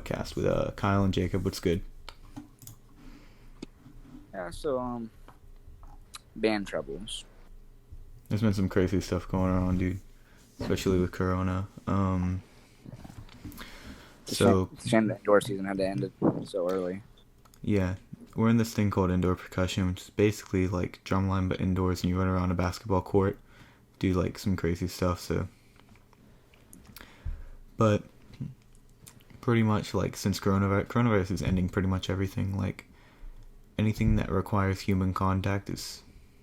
podcast with Kyle and Jacob. What's good? Yeah, so band troubles. There's been some crazy stuff going on, dude. Especially with Corona. So It's a shame the indoor season had to end it so early. yeah, we're in this thing called indoor percussion, which is basically like drumline but indoors, and you run around a basketball court, do like some crazy stuff. So, but pretty much like since coronavirus is ending pretty much everything. Like anything that requires human contact is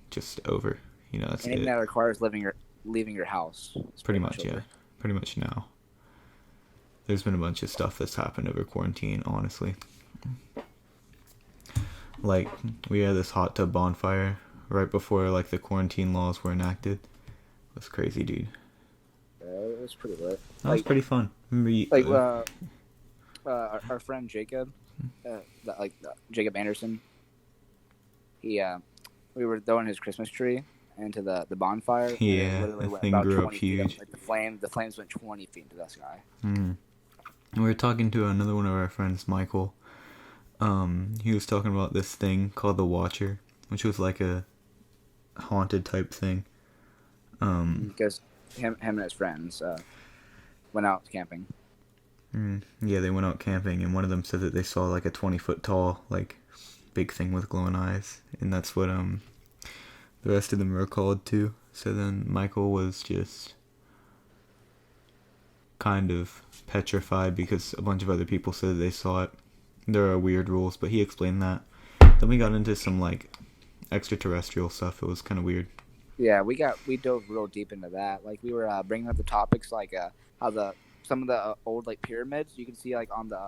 just over. You know, that's Anything it. that requires leaving your house. Is Pretty much, over. yeah. Pretty much now. There's been a bunch of stuff that's happened over quarantine, honestly. Like, we had this hot tub bonfire right before, like, the quarantine laws were enacted. It was crazy, dude. Yeah, it was pretty lit. That was pretty fun. Our friend Jacob, Jacob Anderson, we were throwing his Christmas tree into the bonfire. Yeah, that thing grew up huge. Like the flames went 20 feet into the sky. Mm. We were talking to another one of our friends, Michael. He was talking about this thing called the Watcher, which was like a haunted type thing. Because him and his friends went out camping. Yeah, they went out camping, and one of them said that they saw like a 20-foot tall, like, big thing with glowing eyes, and that's what the rest of them were called to. So then Michael was just kind of petrified because a bunch of other people said that they saw it. There are weird rules, but he explained that. Then we got into some like extraterrestrial stuff. It was kind of weird. Yeah, we dove real deep into that. Like we were bringing up the topics like how some of the old like pyramids you can see like on the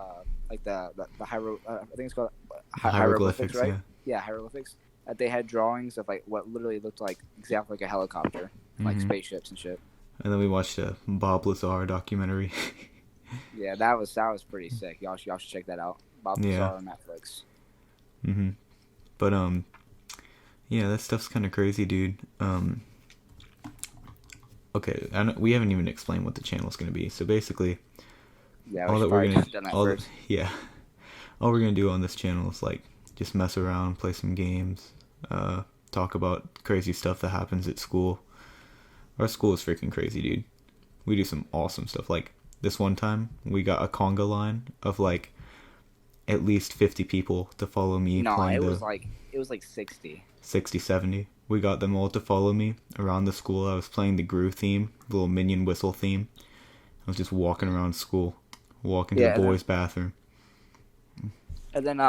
I think it's called hieroglyphics, right? Yeah, hieroglyphics. That they had drawings of like what literally looked like exactly like a helicopter, like spaceships and shit. And then we watched a Bob Lazar documentary. Yeah, that was pretty sick. Y'all should check that out. Bob Lazar on Netflix. But yeah, that stuff's kind of crazy, dude. Okay, we haven't even explained what the channel's gonna be. So basically, yeah, all we're gonna do on this channel is like just mess around, play some games, talk about crazy stuff that happens at school. Our school is freaking crazy, dude. We do some awesome stuff. Like this one time, we got a conga line of like at least 50 people to follow me. No, it was like 60. 60, 70. We got them all to follow me around the school. I was playing the Gru theme, the little minion whistle theme. I was just walking around school, walking to the boys' bathroom. And then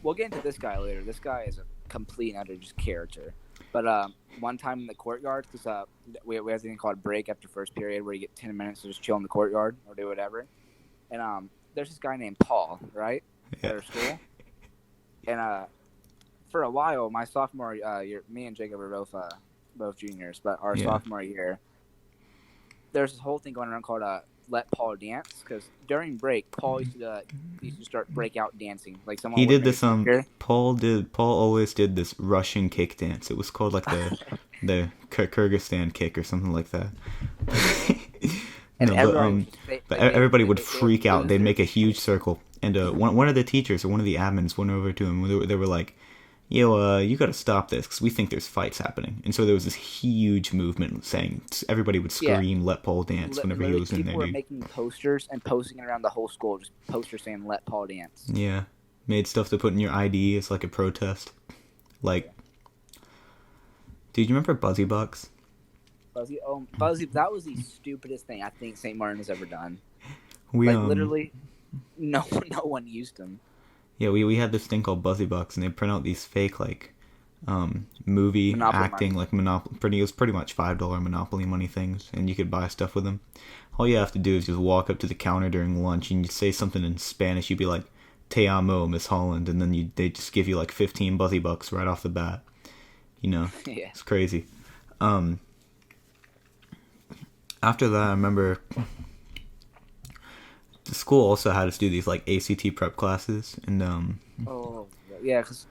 we'll get into this guy later. This guy is a complete and utter just character. But one time in the courtyard, because we have this thing called break after first period, where you get 10 minutes to just chill in the courtyard or do whatever. And there's this guy named Paul, right, at our school. And for a while, my sophomore year, me and Jacob were both juniors, but our sophomore year, there's this whole thing going around called Let Paul Dance, because during break, Paul used to start breakout dancing. Like someone he did this. Paul always did this Russian kick dance. It was called like the Kyrgyzstan kick or something like that. Everybody would freak out. They'd make a huge circle, and one of the teachers or one of the admins went over to him. They were like, "Yo, you gotta stop this because we think there's fights happening." And so there was this huge movement saying everybody would scream "Let Paul dance" whenever he was in there. People were making posters and posting it around the whole school, just posters saying "Let Paul dance." Yeah, made stuff to put in your ID as like a protest. Like, dude, you remember Buzzy Bucks? Buzzy, that was the stupidest thing I think St. Martin has ever done. Literally, no one used them. Yeah, we had this thing called Buzzy Bucks, and they print out these fake like movie Monopoly acting money. Like Monopoly. It was pretty much $5 Monopoly money things, and you could buy stuff with them. All you have to do is just walk up to the counter during lunch, and you say something in Spanish. You'd be like, "Te amo, Miss Holland," and then they just give you like 15 Buzzy Bucks right off the bat. You know, yeah. It's crazy. After that, I remember the school also had us do these like ACT prep classes, and Oh yeah, cause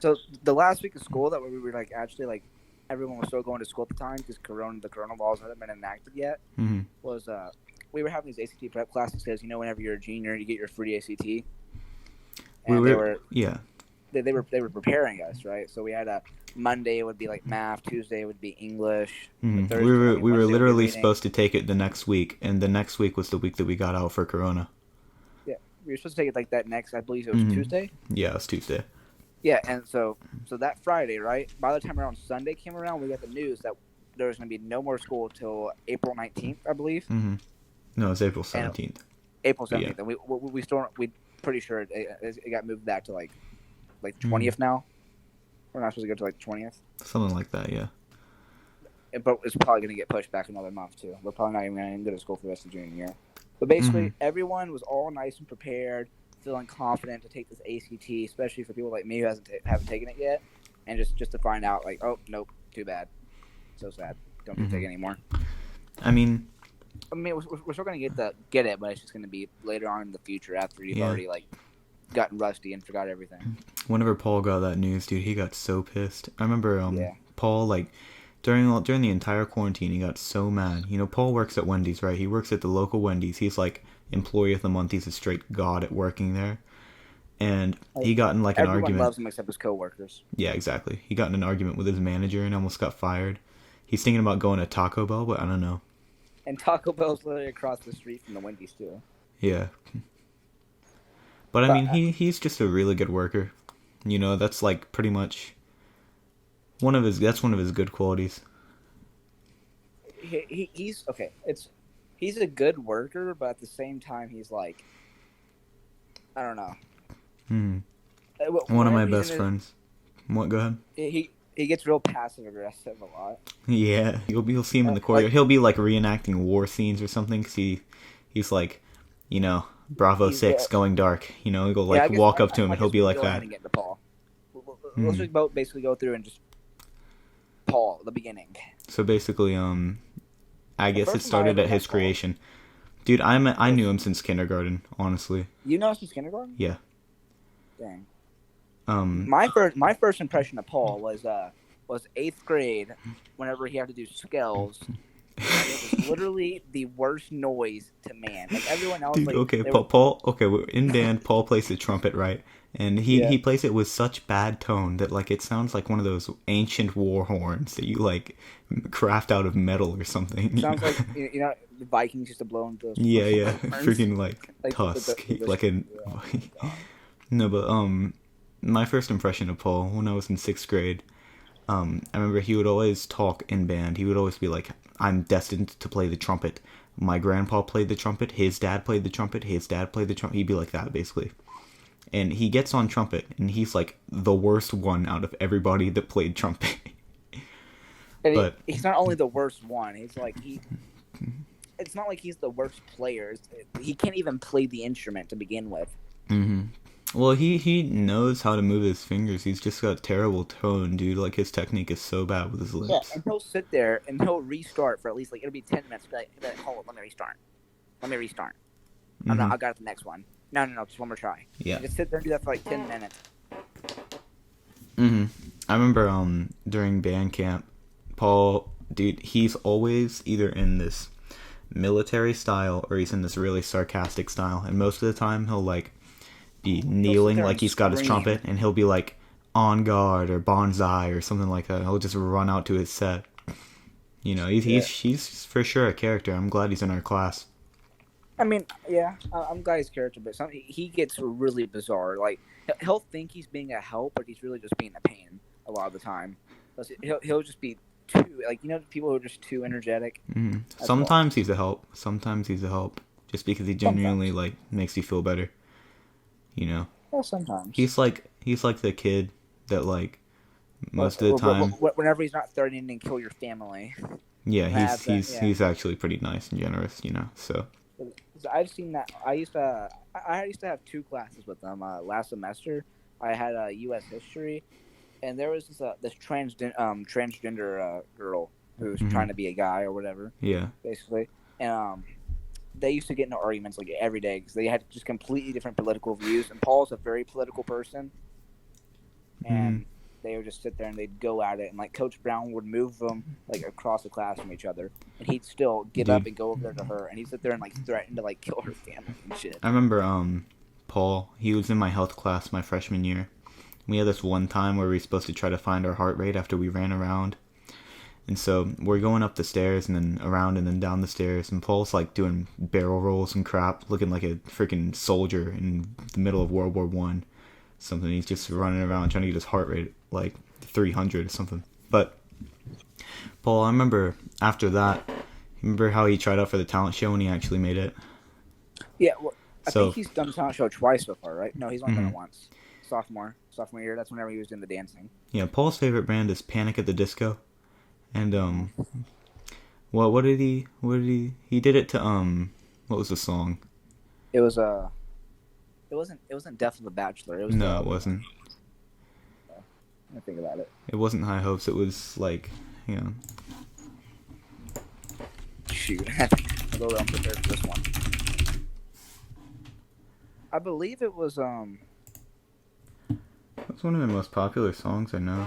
so the last week of school that we were like actually like everyone was still going to school at the time because the corona laws hadn't been enacted yet. Mm-hmm. Was we were having these ACT prep classes because whenever you're a junior, you get your free ACT. And they were yeah. They were preparing us, right? So we had a Monday would be like math, Tuesday would be English. Mm-hmm. We were literally supposed to take it the next week, and the next week was the week that we got out for Corona. Yeah, we were supposed to take it like that next. I believe it was Tuesday. Yeah, it was Tuesday. Yeah, and so that Friday, right? By the time around Sunday came around, we got the news that there was going to be no more school till April 19th, I believe. Mm-hmm. No, it's April 17th. April 17th, and we pretty sure it got moved back to like 20th now. We're not supposed to go to like 20th. Something like that, yeah. But it's probably going to get pushed back another month too. We're probably not even going to go to school for the rest of the junior year. But basically, everyone was all nice and prepared, feeling confident to take this ACT, especially for people like me who haven't taken it yet, and just to find out like, oh nope, too bad, so sad, don't get to take it anymore. I mean, we're still going to get it, but it's just going to be later on in the future after you've already like gotten rusty and forgot everything. Whenever Paul got that news, dude, he got so pissed. I remember Paul, like, during the entire quarantine, he got so mad. Paul works at Wendy's, right? He works at the local Wendy's. He's like employee of the month. He's a straight god at working there. And he got in like an argument. Everyone loves him except his coworkers. Yeah, exactly. He got in an argument with his manager and almost got fired. He's thinking about going to Taco Bell, but I don't know. And Taco Bell's literally across the street from the Wendy's too. Yeah. But I mean, he's just a really good worker. That's like pretty much one of his good qualities. He's okay. He's a good worker, but at the same time, he's like, I don't know. One of my best friends. What? Go ahead. He gets real passive aggressive a lot. Yeah, you'll see him in the corridor. He'll be like reenacting war scenes or something. Cause he's like, Bravo 6 going dark. He'll go walk up to him and he'll be like that. And get to Paul. Let's just basically go through and just Paul, the beginning. So basically, I guess it started at his creation. Dude, I knew him since kindergarten, honestly. You know him since kindergarten? Yeah. Dang. My first impression of Paul was 8th grade, whenever he had to do scales. It was literally the worst noise to man. Like everyone else. Dude, like, okay, Paul. Okay, we're in band. Paul plays the trumpet, right? And he plays it with such bad tone that like it sounds like one of those ancient war horns that you like craft out of metal or something. Sounds like the Vikings used to blow into those. Yeah, freaking like tusk, No, but my first impression of Paul when I was in 6th grade, I remember he would always talk in band. He would always be like, I'm destined to play the trumpet. My grandpa played the trumpet. His dad played the trumpet. His dad played the trumpet. He'd be like that, basically. And he gets on trumpet, and he's like the worst one out of everybody that played trumpet. But he's not only the worst one. He's like it's not like he's the worst player. He can't even play the instrument to begin with. Mm-hmm. Well, he knows how to move his fingers. He's just got terrible tone, dude. Like, his technique is so bad with his lips. Yeah, and he'll sit there, and he'll restart for at least, it'll be 10 minutes. Be like, hold on, let me restart. Mm-hmm. I got the next one. No, just one more try. Yeah. And just sit there and do that for, 10 minutes. Mm-hmm. I remember, during band camp, Paul, dude, he's always either in this military style or he's in this really sarcastic style. And most of the time, he'll, be kneeling like he's got his trumpet, and he'll be like on guard or bonsai or something like that. He'll just run out to his set. He's for sure a character. I'm glad he's in our class. I mean, yeah, I'm glad he's a character, but he gets really bizarre. Like, he'll think he's being a help, but he's really just being a pain a lot of the time. He'll just be too, people who are just too energetic. Mm-hmm. Sometimes he's a help. Just because he genuinely, makes you feel better. Well, sometimes he's like the kid that most of the time whenever he's not threatening to kill your family. Yeah, he's actually pretty nice and generous, so I've seen that. I used to have 2 classes with them last semester. I had U.S. history, and there was this transgender girl who was trying to be a guy or whatever. Yeah, basically, and they used to get into arguments every day because they had just completely different political views. And Paul's a very political person, and they would just sit there and they'd go at it, and like Coach Brown would move them like across the class from each other, and he'd still get up and go over there to her, and he'd sit there and like threaten to like kill her family and shit. I remember Paul. He was in my health class my freshman year. We had this one time where we were supposed to try to find our heart rate after we ran around. And so we're going up the stairs and then around and then down the stairs. And Paul's like doing barrel rolls and crap, looking like a freaking soldier in the middle of World War One. Something. He's just running around trying to get his heart rate like 300 or something. But Paul, I remember after that, remember how he tried out for the talent show and he actually made it? Yeah, well, I think he's done the talent show twice so far, right? No, he's only done it once. Sophomore year. That's whenever he was doing the dancing. Yeah, Paul's favorite band is Panic at the Disco, and well, what did he did it to what was the song? It was it wasn't Death of the Bachelor. It was it wasn't. I think about it. It wasn't High Hopes. It was like Shoot, I'll go around prepared for this one. I believe it was That's one of the most popular songs I know.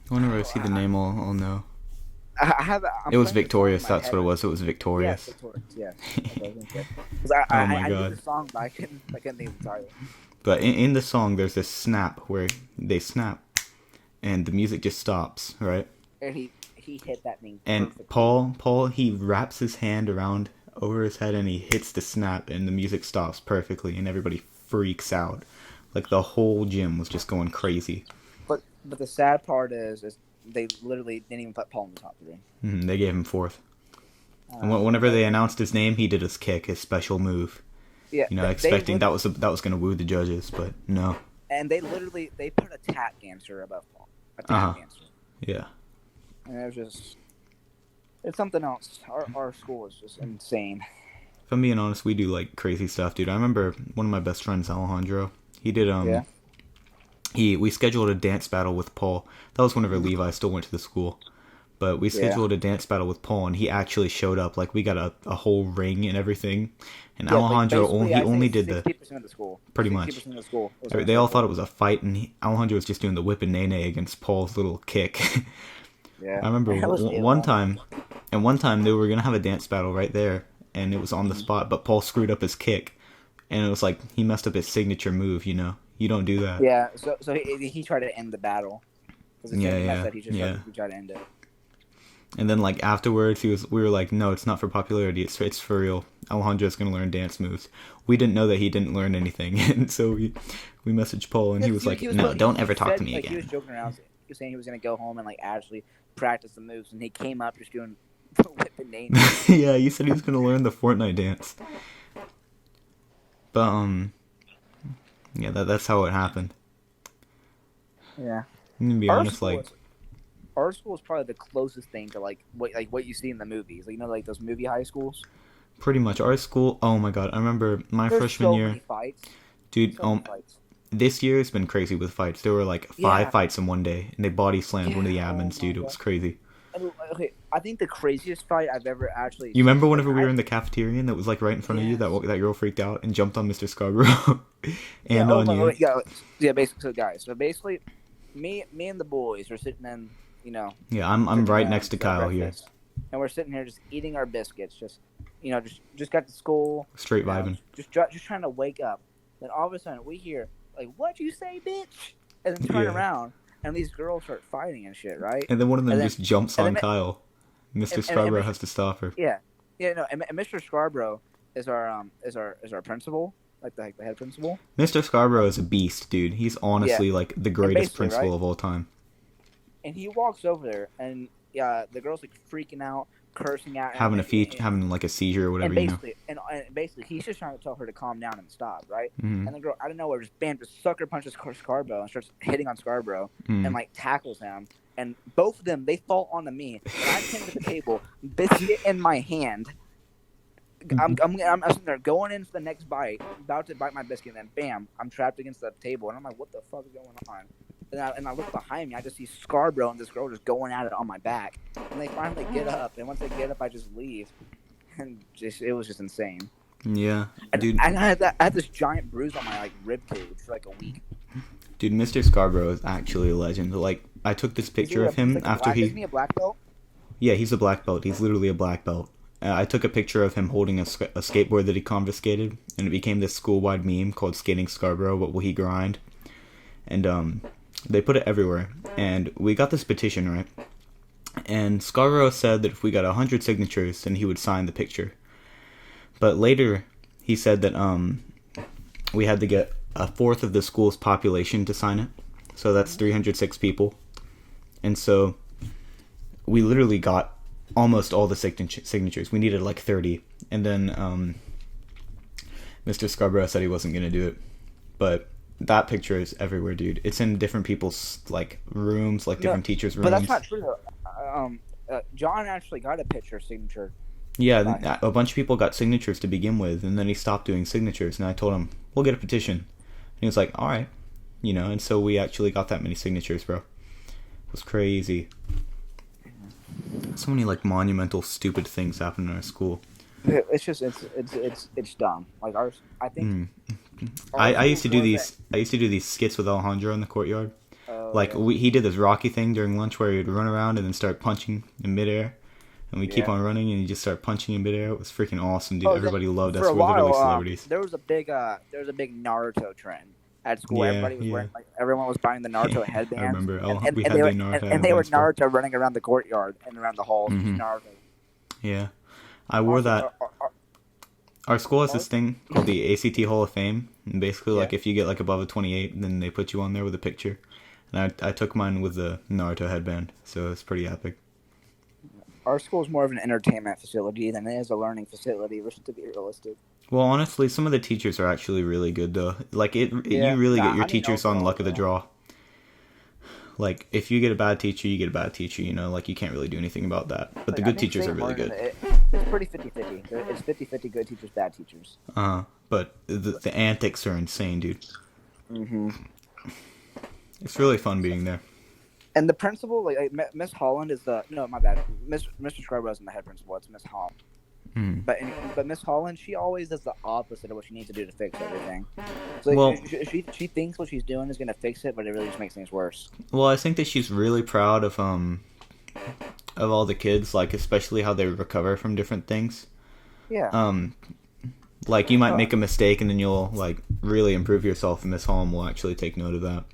Whenever I see the name, I'll know. It was Victorious. That's what it was. It was Victorious. Yeah, Victorious. Yeah. Oh my God. I knew the song, but I couldn't name the title. But in the song, there's this snap where they snap, and the music just stops, right? And he hit that thing. And Paul, he wraps his hand around over his head and he hits the snap, and the music stops perfectly, and everybody freaks out. Like the whole gym was just going crazy. But the sad part is they literally didn't even put Paul in the top 3. They gave him 4th. And whenever they announced his name, he did his kick, his special move. Yeah, expecting that was going to woo the judges, but no. And they put a tap dancer above Paul. A tap dancer. Yeah. And it's something else. Our school is just insane. If I'm being honest, we do like crazy stuff, dude. I remember one of my best friends, Alejandro. He did we scheduled a dance battle with Paul. That was whenever Levi still went to the school. But we scheduled a dance battle with Paul, and he actually showed up. Like, we got a whole ring and everything. And Alejandro only did 60% of the school. Pretty much. 60% of the school. They all thought it was a fight, and Alejandro was just doing the whip and nay against Paul's little kick. Yeah. I remember one time they were going to have a dance battle right there, and it was on the spot, but Paul screwed up his kick. And it was like, he messed up his signature move, you know? You don't do that. Yeah, so he tried to end the battle. He tried to end it. And then, like, afterwards, we were like, no, it's not for popularity, it's for real. Alejandro's gonna learn dance moves. We didn't know that he didn't learn anything, and so we messaged Paul, and he was like, no, don't ever talk to me again. He was joking around. He was saying he was gonna go home and, like, actually practice the moves, and he came up just doing whip and name. Yeah, he said he was gonna learn the Fortnite dance. But, yeah, that's how it happened. Yeah. I'm gonna be honest, our school is probably the closest thing to what you see in the movies. Like, you know, like those movie high schools. Pretty much, our school. Oh my God, I remember my freshman year. Many fights. Dude, this year has been crazy with fights. There were like 5 fights in one day, and they body slammed one of the admins, dude. It was crazy. Okay, I think the craziest fight I've ever actually. You remember whenever we were in the cafeteria and that was like right in front of you, that girl freaked out and jumped on Mr. Scarborough and on you. Yeah, basically, me and the boys are sitting in, you know. Yeah, I'm right next to Kyle here. And we're sitting here just eating our biscuits, just got to school. Straight vibing. Just trying to wake up. Then all of a sudden we hear, like, "What'd you say, bitch?" And then turn around, and these girls start fighting and shit, right? And then one of them just jumps on Kyle. Mr. Scarborough has to stop her. Yeah, no. And Mr. Scarborough is our principal, like the head principal. Mr. Scarborough is a beast, dude. He's honestly like the greatest principal of all time. And he walks over there, and the girl's like freaking out, cursing out, having like a seizure or whatever. And basically, he's just trying to tell her to calm down and stop, right? Mm-hmm. And the girl, out of nowhere, just sucker punches Scarborough and starts hitting on Scarborough and like tackles him. And both of them, they fall onto me. And I came to the table, biscuit in my hand. I'm sitting there going in for the next bite, about to bite my biscuit, and then bam, I'm trapped against the table. And I'm like, what the fuck is going on? And I look behind me, I just see Scarborough and this girl just going at it on my back. And they finally get up, and once they get up, I just leave. And it was just insane. Yeah, And dude. I had this giant bruise on my like rib cage for like a week. Dude, Mr. Scarborough is actually a legend. Like, I took this picture of him after Isn't he a black belt? Yeah, he's a black belt. He's literally a black belt. I took a picture of him holding a skateboard that he confiscated, and it became this school-wide meme called Skating Scarborough, What Will He Grind? And they put it everywhere. And we got this petition, right? And Scarborough said that if we got 100 signatures, then he would sign the picture. But later, he said that we had to get a fourth of the school's population to sign it. So that's 306 people. And so we literally got almost all the signatures. We needed like 30. And then Mr. Scarborough said he wasn't going to do it. But that picture is everywhere, dude. It's in different people's like rooms, like different teachers' rooms. But that's not true. John actually got a picture signature. Yeah, a bunch of people got signatures to begin with, and then he stopped doing signatures. And I told him, we'll get a petition. And he was like, all right. You know, and so we actually got that many signatures, bro. It was crazy. So many like monumental, stupid things happen in our school. It's just it's dumb. Like ours, I think. I used to do these. I used to do these skits with Alejandro in the courtyard. Like he did this Rocky thing during lunch where he would run around and then start punching in midair, and we keep on running and you just start punching in midair. It was freaking awesome, dude. Everybody loved us. We're literally celebrities. There was a big Naruto trend at school. Everybody was wearing everyone was buying the Naruto headbands. I remember. And they were Naruto running around the courtyard and around the halls. Naruto. Yeah, I wore that. Our school has this thing called the ACT Hall of Fame, and basically, like, if you get like above a 28, then they put you on there with a picture. And I took mine with the Naruto headband, so it's pretty epic. Our school is more of an entertainment facility than it is a learning facility, to be realistic. Well, honestly, some of the teachers are actually really good, though. Like, you really get your teachers on luck of the draw. Like, if you get a bad teacher, you get a bad teacher, you know? Like, you can't really do anything about that. But the good teachers are really good. It's pretty 50-50. It's 50-50 good teachers, bad teachers. But the antics are insane, dude. Mm-hmm. It's really fun being there. And the principal, like Miss Holland is the... No, my bad. Mr. Scarborough isn't the head principal. It's Miss Holland. But Miss Holland, she always does the opposite of what she needs to do to fix everything. So she thinks what she's doing is going to fix it, but it really just makes things worse. Well, I think that she's really proud of all the kids, like especially how they recover from different things. Yeah. Like you might make a mistake and then you'll like really improve yourself, and Miss Holland will actually take note of that.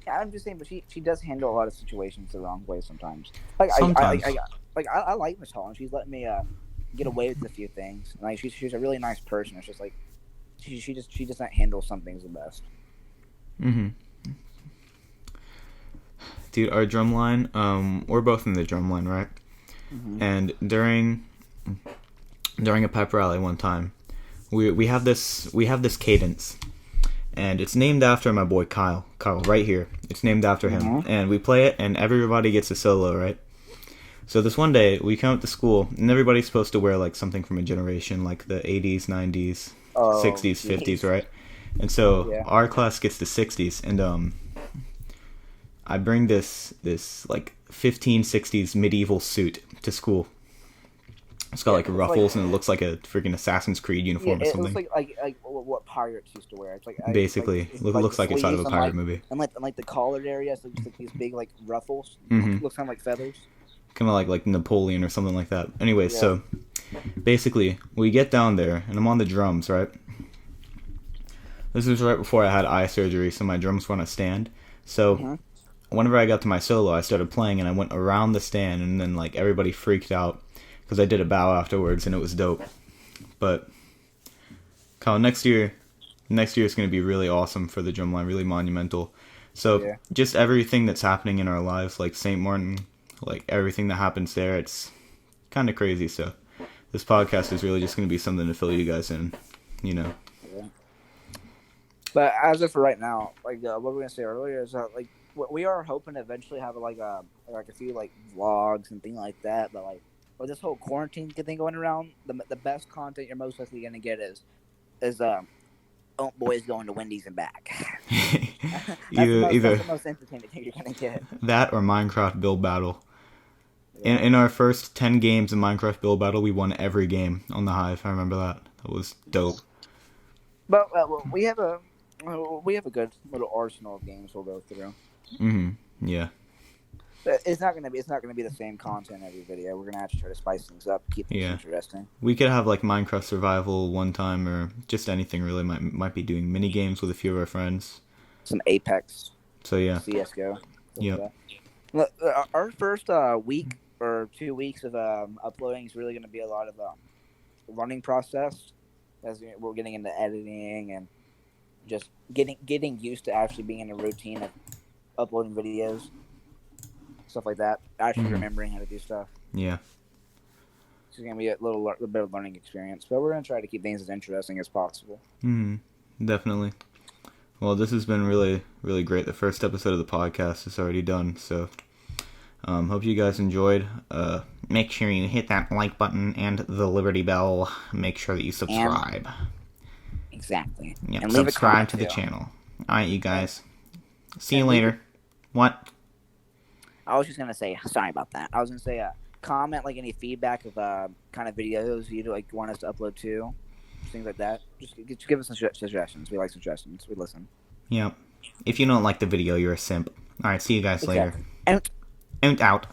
Yeah, I'm just saying, but she does handle a lot of situations the wrong way sometimes. Like sometimes. I like Miss Holland. She's let me get away with a few things. Like she's a really nice person. It's just like she doesn't handle some things the best. Mm-hmm. Dude, our drum line, we're both in the drum line, right? Mm-hmm. And during a pep rally one time, we have this cadence, and it's named after my boy Kyle right here. It's named after him, and we play it, and everybody gets a solo, right? So this one day, we come up to school, and everybody's supposed to wear, like, something from a generation, like the 80s, 90s, 60s, 50s, right? And so our class gets the 60s, and I bring this like, 1560s medieval suit to school. It's got, like, ruffles, and it looks like a freaking Assassin's Creed uniform or something. It looks like what pirates used to wear. It's like basically, it looks like it's out of a pirate movie. And like the collared area, so just like these big, like, ruffles. Looks kind of like feathers. Kind of like Napoleon or something like that. Anyway, so basically we get down there and I'm on the drums, right? This was right before I had eye surgery, so my drums were on a stand. So whenever I got to my solo, I started playing and I went around the stand, and then like everybody freaked out because I did a bow afterwards and it was dope. But Kyle, next year is going to be really awesome for the drumline, really monumental. So just everything that's happening in our lives, like St. Martin, like everything that happens there, it's kind of crazy. So this podcast is really just going to be something to fill you guys in, you know. Yeah. But as of for right now, like what we were gonna say earlier is that like we are hoping to eventually have like a few like vlogs and things like that. But like with this whole quarantine thing going around, the best content you're most likely gonna get is OuntBois going to Wendy's and back. That's the most entertaining thing you're gonna get. That or Minecraft build battle. In our first 10 games in Minecraft build battle, we won every game on the Hive. I remember that. That was dope. But we have a good little arsenal of games we'll go through. Yeah. But it's not gonna be the same content every video. We're gonna have to try to spice things up, keep things interesting. We could have like Minecraft Survival one time, or just anything really. Might be doing mini games with a few of our friends. Some Apex. So yeah. CS:GO. Yeah. Our first week or 2 weeks of uploading is really gonna be a lot of learning process, as we're getting into editing and just getting used to actually being in a routine of uploading videos, stuff like that. Actually remembering how to do stuff. Yeah. It's gonna be a little bit of learning experience, but we're gonna try to keep things as interesting as possible. Definitely. Well, this has been really, really great. The first episode of the podcast is already done, so hope you guys enjoyed. Make sure you hit that like button and the Liberty Bell. Make sure that you subscribe. Exactly. Yep, and subscribe to the channel. All right, you guys. See you later. What? I was just gonna say, sorry about that. I was gonna say, comment like any feedback of kind of videos you'd like want us to upload to, things like that. Just give us some suggestions. We like suggestions. We listen. Yep. If you don't like the video, you're a simp. All right, see you guys later. Out. Out.